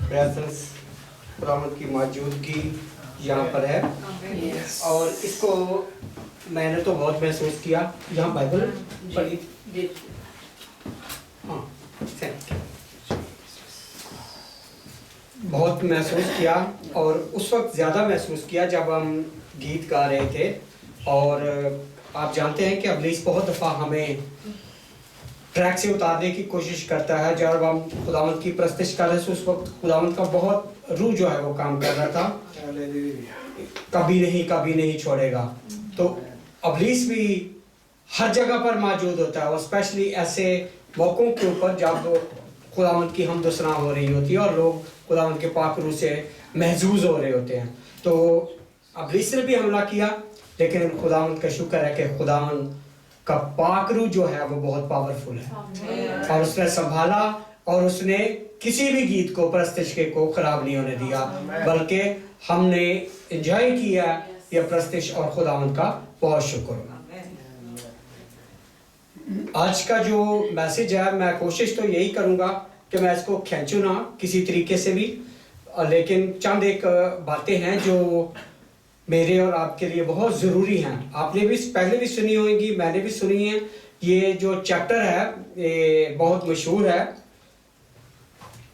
Presence خداوند کی موجودگی یہاں پر ہے اور اس کو میں نے تو بہت محسوس کیا. یہاں بائبل پڑھی ہاں بہت محسوس کیا اور اس وقت زیادہ محسوس کیا جب ہم گیت گا رہے تھے. اور آپ جانتے ہیں کہ ابلیس بہت دفعہ ہمیں ٹریک سے اتارنے کی کوشش کرتا ہے. جب ہم خداوند کی پرستش کر رہے تھے اس وقت خداوند کا بہت روح جو ہے وہ کام کر رہا تھا, کبھی نہیں چھوڑے گا. تو ابلیس بھی ہر جگہ پر موجود ہوتا ہے اور اسپیشلی ایسے موقعوں کے اوپر جب خداوند کی حمد و ثنا ہو رہی ہوتی ہے اور لوگ خداوند کے پاک روح سے محظوظ ہو رہے ہوتے ہیں. تو ابلیس نے بھی حملہ کیا, لیکن خداوند کا شکر ہے کہ خداوند کا پاک روح جو ہے وہ بہت پاورفل ہے اور اس نے سنبھالا اور اس نے کسی بھی گیت کو پرستش کے کو خراب نہیں ہونے دیا, بلکہ ہم نے انجوائے کیا یہ پرستش اور خداوند کا بہت شکر. آج کا جو میسج ہے میں کوشش تو یہی کروں گا کہ میں اس کو کھینچوں نہ کسی طریقے سے بھی, لیکن چند ایک باتیں ہیں جو میرے اور آپ کے لیے بہت ضروری ہیں. آپ نے بھی پہلے بھی سنی ہوئیں گی, میں نے بھی سنی ہیں. یہ جو چیپٹر ہے یہ بہت مشہور ہے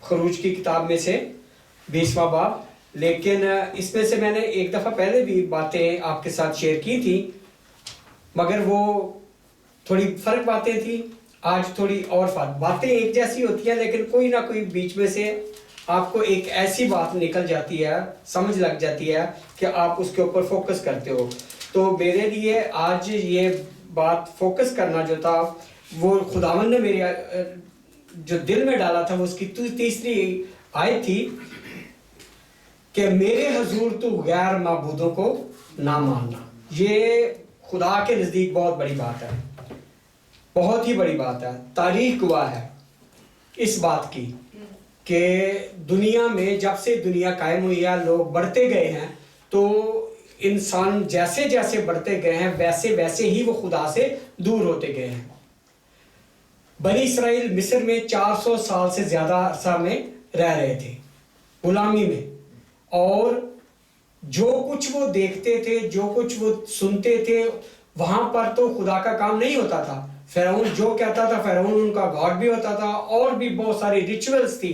خروج کی کتاب میں سے 20واں باب, لیکن اس میں سے میں نے ایک دفعہ پہلے بھی باتیں آپ کے ساتھ شیئر کی تھی مگر وہ تھوڑی فرق باتیں تھیں. آج تھوڑی اور فرق باتیں ایک جیسی ہوتی ہیں لیکن کوئی نہ کوئی بیچ میں سے آپ کو ایک ایسی بات نکل جاتی ہے, سمجھ لگ جاتی ہے کہ آپ اس کے اوپر فوکس کرتے ہو. تو میرے لیے آج یہ بات فوکس کرنا جو تھا وہ خداوند نے میرے جو دل میں ڈالا تھا وہ اس کی تیسری آیت تھی کہ میرے حضور تو غیر معبودوں کو نہ ماننا. یہ خدا کے نزدیک بہت بڑی بات ہے, بہت ہی بڑی بات ہے. تاریخ گواہ ہے اس بات کی کہ دنیا میں جب سے دنیا قائم ہوئی ہے لوگ بڑھتے گئے ہیں, تو انسان جیسے جیسے بڑھتے گئے ہیں ویسے ویسے ہی وہ خدا سے دور ہوتے گئے ہیں. بنی اسرائیل مصر میں 400 سال سے زیادہ عرصہ میں رہ رہے تھے غلامی میں, اور جو کچھ وہ دیکھتے تھے جو کچھ وہ سنتے تھے وہاں پر تو خدا کا کام نہیں ہوتا تھا. فرعون جو کہتا تھا فرعون ان کا گاڈ بھی ہوتا تھا, اور بھی بہت ساری ریچولز تھی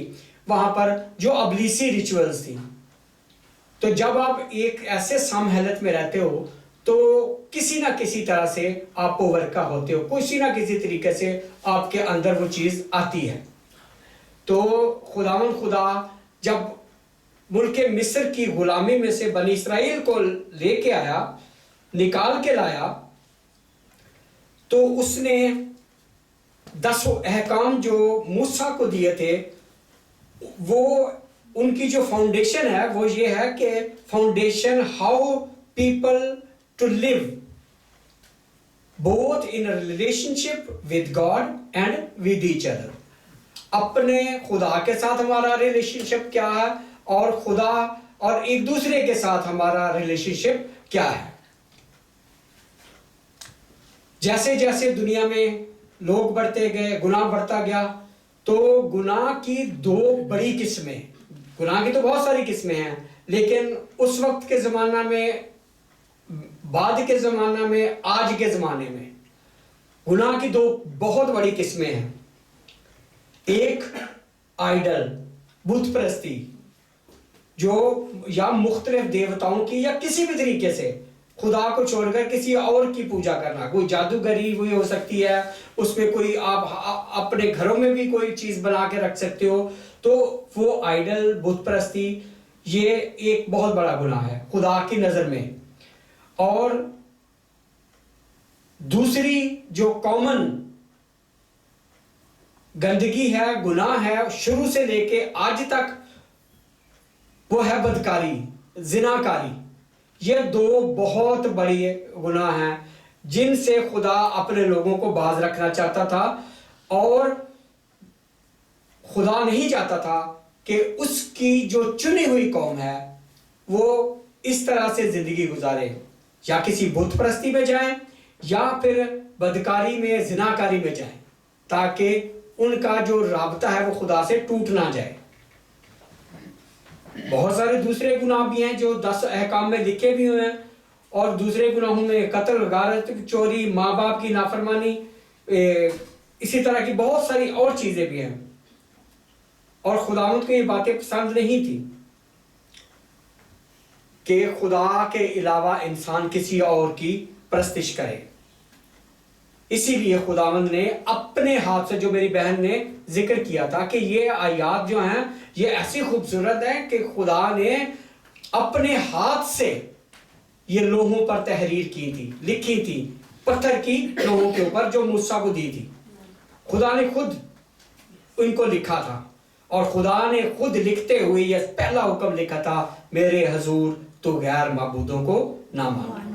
وہاں پر جو ابلیسی ریچولز تھی. تو جب آپ ایک ایسے سم حالت میں رہتے ہو تو کسی نہ کسی طرح سے آپ اوورکا ہوتے ہو, کسی نہ کسی طریقے سے آپ کے اندر وہ چیز آتی ہے. تو خدا جب ملک مصر کی غلامی میں سے بنی اسرائیل کو لے کے آیا, نکال کے لایا, تو اس نے 10 احکام جو موسیٰ کو دیے تھے وہ ان کی جو فاؤنڈیشن ہے وہ یہ ہے کہ foundation how people to live both in relationship with God and with each other. اپنے خدا کے ساتھ ہمارا ریلیشن شپ کیا ہے اور خدا اور ایک دوسرے کے ساتھ ہمارا ریلیشن شپ کیا ہے. جیسے جیسے دنیا میں لوگ بڑھتے گئے گناہ بڑھتا گیا, تو گناہ کی 2 بڑی قسمیں, گناہ کی تو بہت ساری قسمیں ہیں لیکن اس وقت کے زمانہ میں, بعد کے زمانہ میں, آج کے زمانے میں گناہ کی 2 بہت بڑی قسمیں ہیں. ایک آئیڈل بت پرستی جو یا مختلف دیوتاؤں کی یا کسی بھی طریقے سے خدا کو چھوڑ کر کسی اور کی پوجا کرنا. کوئی جادوگری ہوئی ہو سکتی ہے, اس میں کوئی آپ اپنے گھروں میں بھی کوئی چیز بنا کے رکھ سکتے ہو, تو وہ آئیڈل بت پرستی یہ ایک بہت بڑا گناہ ہے خدا کی نظر میں. اور دوسری جو کامن گندگی ہے, گناہ ہے شروع سے لے کے آج تک, وہ ہے بدکاری, زناکاری. یہ 2 بہت بڑی گناہ ہیں جن سے خدا اپنے لوگوں کو باز رکھنا چاہتا تھا, اور خدا نہیں چاہتا تھا کہ اس کی جو چنی ہوئی قوم ہے وہ اس طرح سے زندگی گزارے, یا کسی بت پرستی میں جائیں یا پھر بدکاری میں زناکاری میں جائیں, تاکہ ان کا جو رابطہ ہے وہ خدا سے ٹوٹ نہ جائے. سارے دوسرے گناہ بھی ہیں جو 10 احکام میں لکھے بھی ہوئے ہیں، اور دوسرے گناہوں میں قتل، غارت، چوری، ماں باپ کی نافرمانی، اسی طرح کی بہت ساری اور چیزیں بھی ہیں، اور خداوند کو یہ باتیں پسند نہیں تھی کہ خدا کے علاوہ انسان کسی اور کی پرستش کرے۔ اسی لیے خداوند نے اپنے ہاتھ سے، جو میری بہن نے ذکر کیا تھا کہ یہ آیات جو ہیں یہ ایسی خوبصورت ہیں کہ خدا نے اپنے ہاتھ سے یہ لوحوں پر تحریر کی تھی، لکھی تھی، پتھر کی لوحوں کے اوپر جو موسیٰ کو دی تھی۔ خدا نے خود ان کو لکھا تھا، اور خدا نے خود لکھتے ہوئے یہ پہلا حکم لکھا تھا، میرے حضور تو غیر معبودوں کو نہ مان۔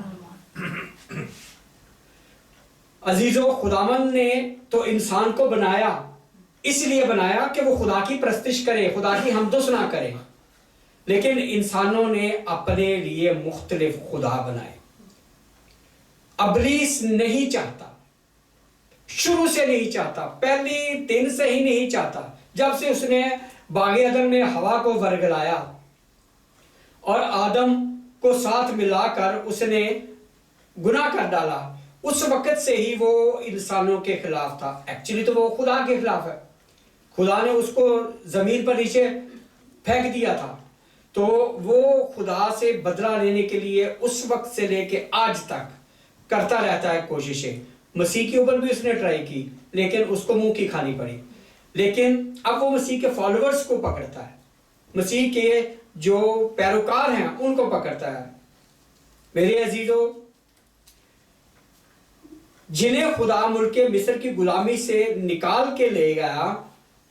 عزیزو، خداوند نے تو انسان کو بنایا، اس لیے بنایا کہ وہ خدا کی پرستش کرے، خدا کی حمد و ثنا کرے، لیکن انسانوں نے اپنے لیے مختلف خدا بنائے۔ ابلیس نہیں چاہتا، شروع سے نہیں چاہتا، پہلی دن سے ہی نہیں چاہتا، جب سے اس نے باغ عدن میں ہوا کو ورگلایا اور آدم کو ساتھ ملا کر اس نے گناہ کر ڈالا، اس وقت سے ہی وہ انسانوں کے خلاف تھا۔ ایکچولی تو وہ خدا کے خلاف ہے، خدا نے اس کو زمین پر نیچے پھینک دیا تھا، تو وہ خدا سے بدلہ لینے کے لیے اس وقت سے لے کے آج تک کرتا رہتا ہے کوششیں۔ مسیح کے اوپر بھی اس نے ٹرائی کی، لیکن اس کو منہ کی کھانی پڑی۔ لیکن اب وہ مسیح کے فالوورز کو پکڑتا ہے، مسیح کے جو پیروکار ہیں ان کو پکڑتا ہے۔ میرے عزیزو، جنہیں خدا ملک مصر کی غلامی سے نکال کے لے گیا،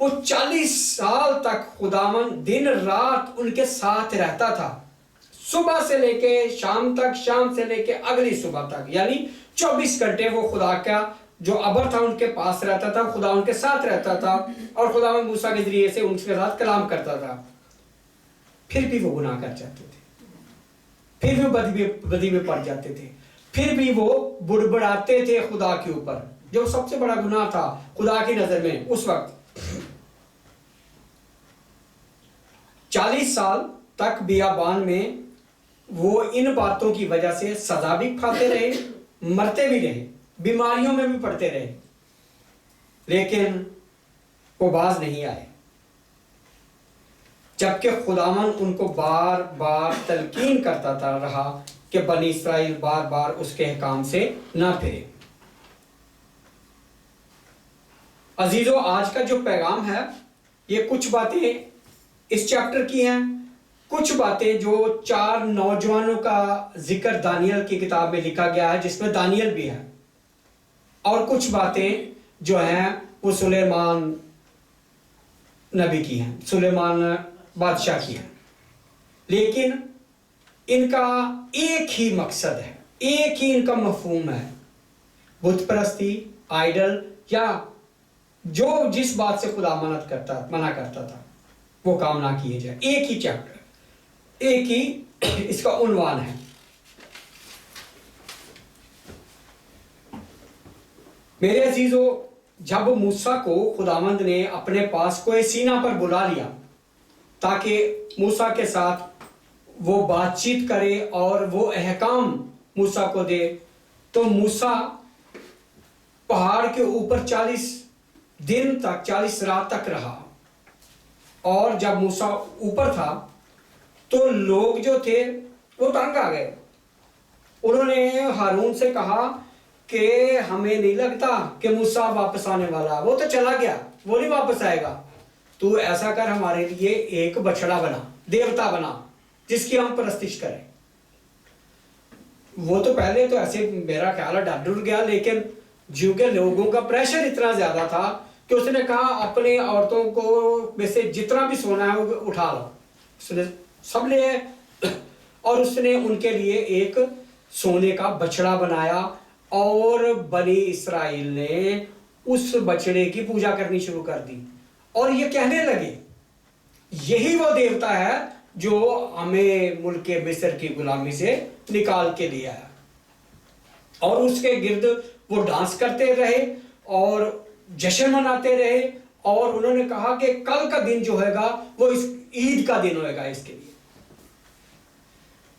وہ 40 سال تک خداوند دن رات ان کے ساتھ رہتا تھا، صبح سے لے کے شام تک، شام سے لے کے اگلی صبح تک، یعنی 24 گھنٹے وہ خدا کا جو ابر تھا ان کے پاس رہتا تھا، خدا ان کے ساتھ رہتا تھا، اور خداوند موسیٰ کے ذریعے سے ان کے ساتھ کلام کرتا تھا۔ پھر بھی وہ گناہ کر جاتے تھے، پھر بھی بدی میں پڑ جاتے تھے، پھر بھی وہ بڑبڑاتے تھے خدا کے اوپر، جو سب سے بڑا گناہ تھا خدا کی نظر میں اس وقت۔ 40 سال تک بیابان میں وہ ان باتوں کی وجہ سے سزا بھی کھاتے رہے، مرتے بھی رہے، بیماریوں میں بھی پڑتے رہے، لیکن وہ باز نہیں آئے، جبکہ خداوند ان کو بار بار تلقین کرتا تھا رہا کہ بنی اسرائیل بار بار اس کے احکام سے نہ پھرے۔ عزیزو، آج کا جو پیغام ہے یہ کچھ باتیں اس چیپٹر کی ہیں، کچھ باتیں جو 4 نوجوانوں کا ذکر دانیل کی کتاب میں لکھا گیا ہے، جس میں دانیل بھی ہے، اور کچھ باتیں جو ہیں وہ سلیمان نبی کی ہیں، سلیمان بادشاہ کی ہیں، لیکن ان کا ایک ہی مقصد ہے، ایک ہی ان کا مفہوم ہے، بت پرستی، آئیڈل، یا جو جس بات سے خدا منع کرتا تھا وہ کام نہ کیے جائے۔ ایک ہی چیپٹر، ایک ہی اس کا عنوان ہے۔ میرے عزیزو، جب موسیٰ کو خداوند نے اپنے پاس کوہ سینا پر بلا لیا تاکہ موسیٰ کے ساتھ وہ بات چیت کرے اور وہ احکام موسیٰ کو دے، تو موسیٰ پہاڑ کے اوپر 40 دن تک، 40 رات تک رہا، اور جب موسیٰ اوپر تھا تو لوگ جو تھے وہ تنگ آ گئے۔ انہوں نے ہارون سے کہا کہ ہمیں نہیں لگتا کہ موسیٰ واپس آنے والا، وہ تو چلا گیا، وہ نہیں واپس آئے گا، تو ایسا کر ہمارے لیے ایک بچڑا بنا، دیوتا بنا، جس کی ہم پرستش کریں۔ وہ تو پہلے تو ایسے میرا خیال ہے ڈر گیا، لیکن جو کہ لوگوں کا پریشر اتنا زیادہ تھا کہ اس نے کہا اپنے عورتوں کو میں سے جتنا بھی سونا ہے وہ اٹھا لو، اس نے سب لے، اور اس نے ان کے لیے ایک سونے کا بچڑا بنایا، اور بنی اسرائیل نے اس بچڑے کی پوجا کرنی شروع کر دی، اور یہ کہنے لگے یہی وہ دیوتا ہے جو ہمیں ملک مصر کی غلامی سے نکال کے لیا ہے، اور اس کے گرد وہ ڈانس کرتے رہے اور جشن مناتے رہے، اور انہوں نے کہا کہ کل کا دن جو ہوگا وہ اس عید کا دن ہوگا اس کے لیے،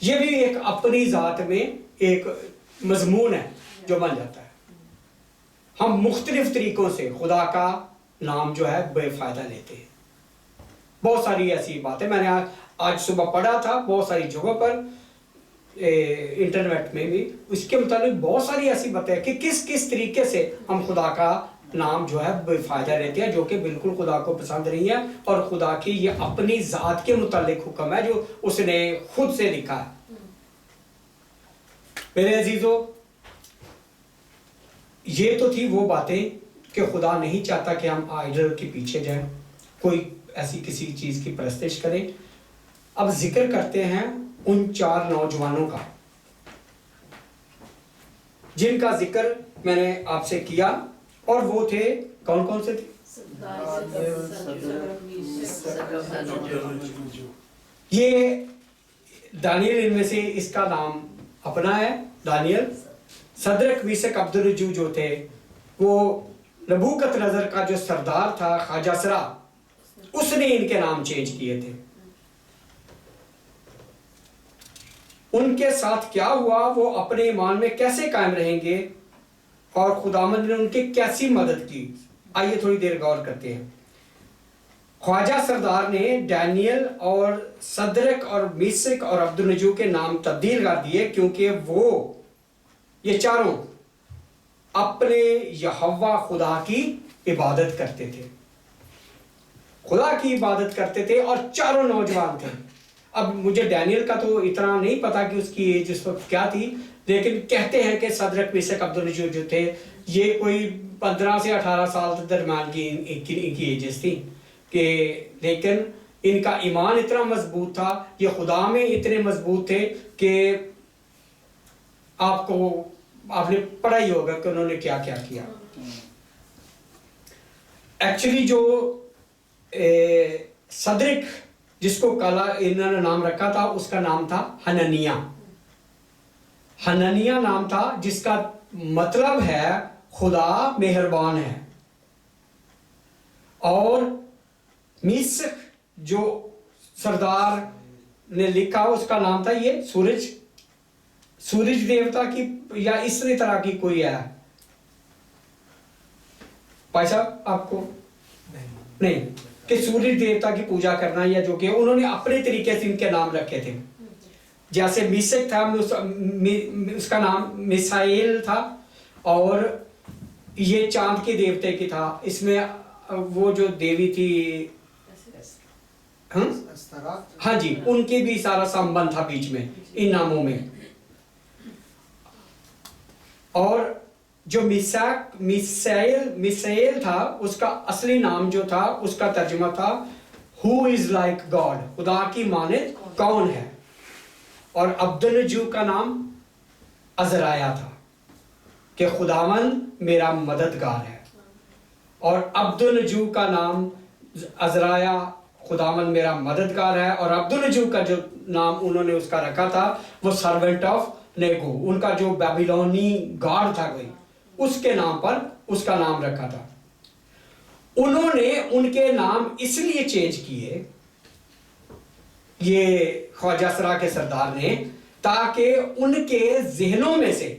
یہ بھی ایک اپنی ذات میں ایک مضمون ہے جو بن جاتا ہے. ہم مختلف طریقوں سے خدا کا نام جو ہے بے فائدہ لیتے ہیں. بہت ساری ایسی باتیں میں نے آج صبح پڑھا تھا بہت ساری جگہوں پر انٹرنیٹ میں بھی، اس کے متعلق بہت ساری ایسی باتیں کہ کس کس طریقے سے ہم خدا کا نام جو ہے بے فائدہ لیتے ہیں، جو کہ بالکل خدا کو پسند نہیں ہے، اور خدا کی یہ اپنی ذات کے متعلق حکم ہے جو اس نے خود سے لکھا ہے. میرے عزیزو، یہ تو تھی وہ باتیں کہ خدا نہیں چاہتا کہ ہم آئیڈل کے پیچھے جائیں، کوئی ایسی کسی چیز کی پرستش کریں. اب ذکر کرتے ہیں ان 4 نوجوانوں کا جن کا ذکر میں نے آپ سے کیا، اور وہ تھے کون کون سے تھے؟ یہ دانیل ان میں سے اس کا نام اپنا ہے، دانیل. صدرک میشک عبدالرجو جو تھے وہ نبوکت نظر کا جو سردار تھا خواجہ سرا، اس نے ان کے نام چینج کیے تھے. ان کے ساتھ کیا ہوا، وہ اپنے ایمان میں کیسے قائم رہیں گے، اور خداوند نے ان کی کیسی مدد کی. آئیے تھوڑی دیر غور کرتے ہیں. خواجہ سردار نے ڈینیل اور صدرک اور میشک اور عبدالرجو کے نام تبدیل کر دیے، کیونکہ وہ یہ چاروں اپنے یہوہ خدا کی عبادت کرتے تھے، خدا کی عبادت کرتے تھے، اور چاروں نوجوان تھے. اب مجھے ڈینیل کا تو اتنا نہیں پتا کہ اس کی ایج اس وقت کیا تھی، لیکن کہتے ہیں کہ صدرک میشک عبدالرجو جو تھے یہ کوئی 15 سے 18 سال درمیان کی ان کی ایجز تھی. کہ لیکن ان کا ایمان اتنا مضبوط تھا، یہ خدا میں اتنے مضبوط تھے کہ آپ نے پڑھا ہی ہوگا کہ انہوں نے کیا کیا کیا. ایکچولی جو صدرک جس کو کالا انہوں نے نام رکھا تھا، اس کا نام تھا حنانیہ. حنانیہ نام تھا جس کا مطلب ہے خدا مہربان ہے. اور میشک جو سردار نے لکھا اس کا نام تھا یہ سورج دیوتا کی یا اس طرح کی کوئی ہے. بھائی صاحب آپ کو نہیں کہ سورج دیوتا کی پوجا کرنا، یا جو کہ انہوں نے اپنے طریقے سے ان کے نام رکھے تھے. جیسے میشک تھا اس کا نام میسائیل تھا، اور یہ چاند کے دیوتے کی تھا. اس میں وہ جو دیوی تھی ہاں جی، ان کے بھی سارا سمبند تھا بیچ میں ان ناموں میں. اور جو میسائیل تھا اس کا اصلی نام جو تھا اس کا ترجمہ تھا Who is like God، خدا کی مانند کون ہے. اور عبدالرجو کا نام عزرایہ تھا کہ خداوند میرا مددگار ہے. اور عبدالرجو کا نام عزرایہ خداوند میرا مددگار ہے. اور عبدالرجو کا جو نام انہوں نے اس کا رکھا تھا وہ سرونٹ آف نیگو، ان کا جو بیبیلونی گاڈ تھا کوئی، اس کے نام پر اس کا نام رکھا تھا. انہوں نے ان کے نام اس لیے چینج کیے یہ خواجہ سرا کے سردار نے، تاکہ ان کے ذہنوں میں سے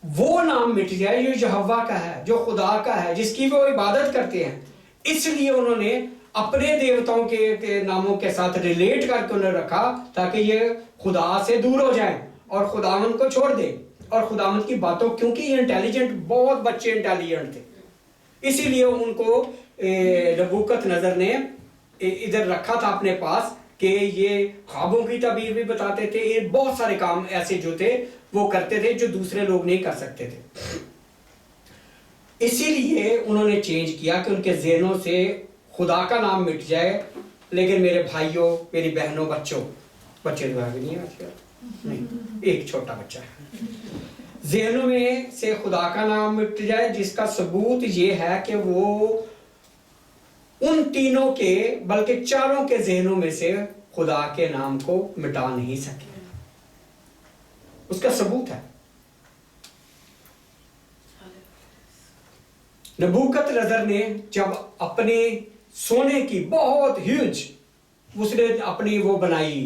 وہ نام مٹ جائے جو یہوہ کا ہے، جو خدا کا ہے، جس کی وہ عبادت کرتے ہیں. اس لیے انہوں نے اپنے دیوتاؤں کے ناموں کے ساتھ ریلیٹ کر کے انہیں رکھا، تاکہ یہ خدا سے دور ہو جائیں اور خداوند کو چھوڑ دیں اور خداوند کی باتوں، کیونکہ یہ انٹیلیجنٹ، بہت بچے انٹیلیجنٹ تھے، اسی لیے ان کو نبوکت نظر نے ادھر رکھا تھا اپنے پاس کہ یہ خوابوں کی تعبیر بھی بتاتے تھے. یہ بہت سارے کام ایسے جو تھے وہ کرتے تھے جو دوسرے لوگ نہیں کر سکتے تھے. اسی لیے انہوں نے چینج کیا کہ ان کے ذہنوں سے خدا کا نام مٹ جائے. لیکن میرے بھائیوں، میری بہنوں، بچے جو آگے نہیں آج کل نہیں، ایک چھوٹا بچہ ہے، ذہنوں میں سے خدا کا نام مٹ جائے، جس کا ثبوت یہ ہے کہ وہ ان تینوں کے بلکہ چاروں کے ذہنوں میں سے خدا کے نام کو مٹا نہیں سکے. اس کا ثبوت ہے. نبوکت نظر نے جب اپنے سونے کی بہت ہیوج اس نے اپنی وہ بنائی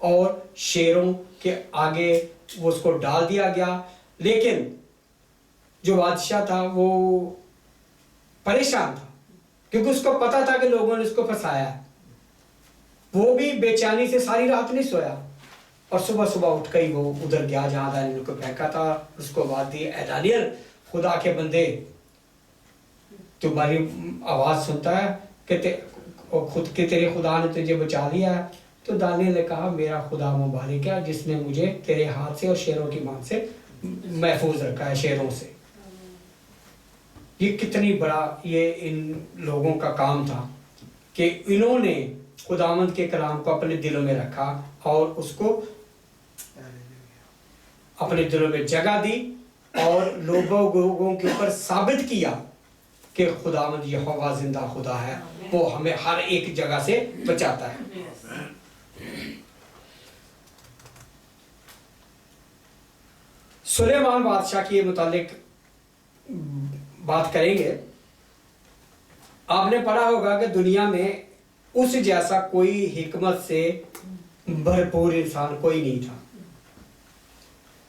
اور شیروں کے آگے وہ اس کو ڈال دیا گیا. لیکن جو بادشاہ تھا وہ پریشان تھا کیونکہ اس کو پتا تھا کہ لوگوں نے اس کو پھنسایا ہے. وہ بھی بے چینی سے ساری رات نہیں سویا اور صبح صبح اٹھ کر وہ ادھر گیا جہاں دانیل کو پھینکا تھا. اس کو بات دی اے دانیل خدا کے بندے تمہاری آواز سنتا ہے کہ خود کے تیرے خدا نے تجھے بچا لیا ہے. تو دانیل نے کہا میرا خدا مبارک ہے جس نے مجھے تیرے ہاتھ سے اور شیروں کی مان سے محفوظ رکھا ہے شیروں سے. یہ کتنی بڑا یہ ان لوگوں کا کام تھا کہ انہوں نے خداوند کے کلام کو اپنے دلوں میں رکھا اور اس کو اپنے دلوں میں جگہ دی اور لوگوں کے اوپر ثابت کیا کہ خداوند یہوہ زندہ خدا ہے, وہ ہمیں ہر ایک جگہ سے بچاتا ہے. سلیمان بادشاہ کے متعلق بات کریں گے. آپ نے پڑھا ہوگا کہ دنیا میں اس جیسا کوئی حکمت سے بھرپور انسان کوئی نہیں تھا.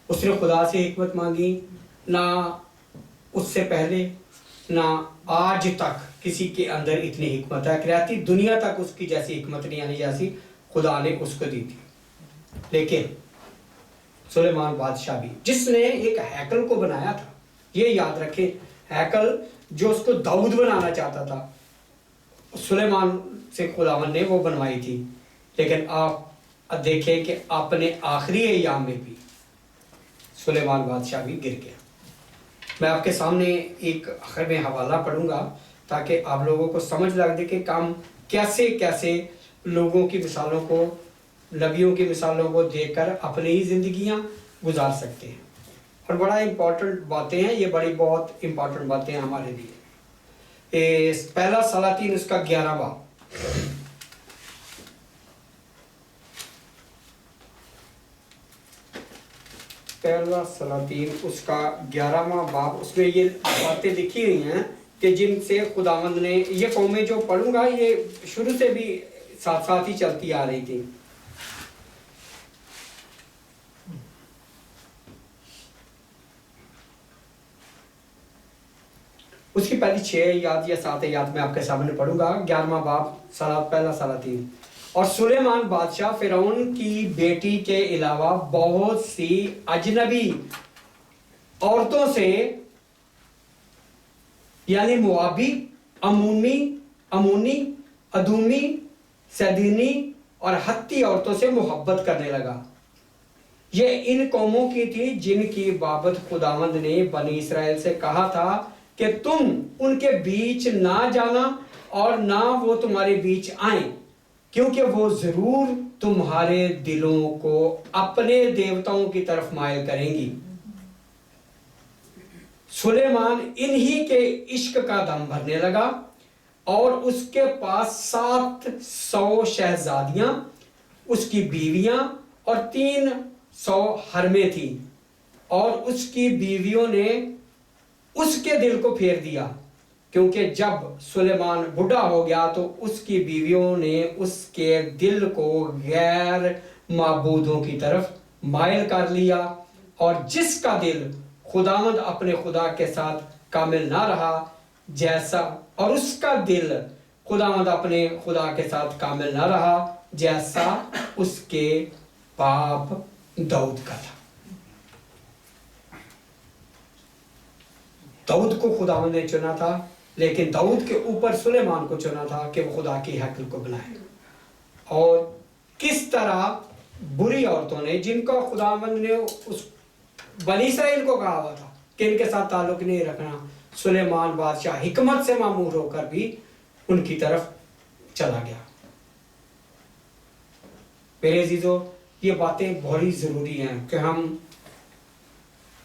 اس نے خدا سے حکمت مانگی, نہ اس سے پہلے نہ آج تک کسی کے اندر اتنی حکمت ہے کہ رہتی دنیا تک اس کی جیسی حکمت نہیں آنی جیسی خدا نے اس کو دی تھی. لیکن سلیمان بادشاہ بھی جس نے ایک ہیکل کو بنایا تھا, یہ یاد رکھیں ہیکل جو اس کو داؤد بنانا چاہتا تھا سلیمان سے خداوند نے وہ بنوائی تھی. لیکن آپ دیکھیں کہ اپنے آخری ایام میں بھی سلیمان بادشاہ بھی گر گیا. میں آپ کے سامنے ایک آخر میں حوالہ پڑھوں گا تاکہ آپ لوگوں کو سمجھ لگ دے کہ کام کیسے کیسے لوگوں کی مثالوں کو, نبیوں کی مثالوں کو دیکھ کر اپنی ہی زندگیاں گزار سکتے ہیں. اور بڑا امپورٹنٹ باتیں ہیں یہ, بڑی بہت امپورٹنٹ باتیں ہیں ہمارے لیے. پہلا سلاطین اس کا 11 باب, پہلا سلاطین اس کا 11واں باب, اس میں یہ باتیں لکھی ہوئی ہیں کہ جن سے خداوند نے, یہ قومیں جو پڑھوں گا یہ شروع سے بھی ساتھ ساتھ ہی چلتی آ رہی تھی. اس کی پہلی 6 یاد یا 7 یاد میں آپ کے سامنے پڑھوں گا. 11واں باب پہلا سلاطین. اور سلیمان بادشاہ فرعون کی بیٹی کے علاوہ بہت سی اجنبی عورتوں سے یعنی موابی, امونی, ادومی, سیدونی اور ہتی عورتوں سے محبت کرنے لگا. یہ ان قوموں کی تھی جن کی بابت خداوند نے بنی اسرائیل سے کہا تھا کہ تم ان کے بیچ نہ جانا اور نہ وہ تمہارے بیچ آئیں, کیونکہ وہ ضرور تمہارے دلوں کو اپنے دیوتاؤں کی طرف مائل کریں گی. سلیمان انہی کے عشق کا دم بھرنے لگا اور اس کے پاس 700 شہزادیاں, اس کی بیویاں اور 300 حرمیں تھیں. اور اس کی بیویوں نے اس کے دل کو پھیر دیا, کیونکہ جب سلیمان بوڑھا ہو گیا تو اس کی بیویوں نے اس کے دل کو غیر معبودوں کی طرف مائل کر لیا. اور جس کا دل خداوند اپنے خدا کے ساتھ کامل نہ رہا جیسا, اور اس کا دل خداوند اپنے خدا کے ساتھ کامل نہ رہا جیسا اس کے باپ داؤد کا تھا. داؤد کو خداوند نے چنا تھا, لیکن داؤد کے اوپر سلیمان کو چنا تھا کہ وہ خدا کی ہیکل کو بنائے. اور کس طرح بری عورتوں نے, جن کا خداوند نے اس بنی اسرائیل کو کہا ہوا تھا کہ ان کے ساتھ تعلق نہیں رکھنا, سلیمان بادشاہ حکمت سے معمور ہو کر بھی ان کی طرف چلا گیا. میرے عزیزو, یہ باتیں بڑی ضروری ہیں کہ ہم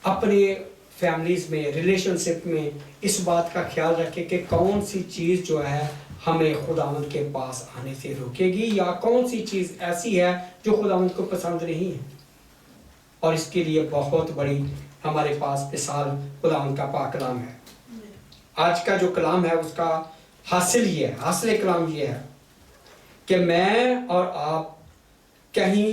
اپنے فیملیز میں, ریلیشن شپ میں اس بات کا خیال رکھیں کہ کون سی چیز جو ہے ہمیں خداوند کے پاس آنے سے روکے گی, یا کون سی چیز ایسی ہے جو خداوند کو پسند نہیں ہے. اور اس کے لیے بہت بڑی ہمارے پاس مثال خداوند کا پاک کلام ہے. آج کا جو کلام ہے اس کا حاصل یہ ہے, حاصل کلام یہ ہے کہ میں اور آپ کہیں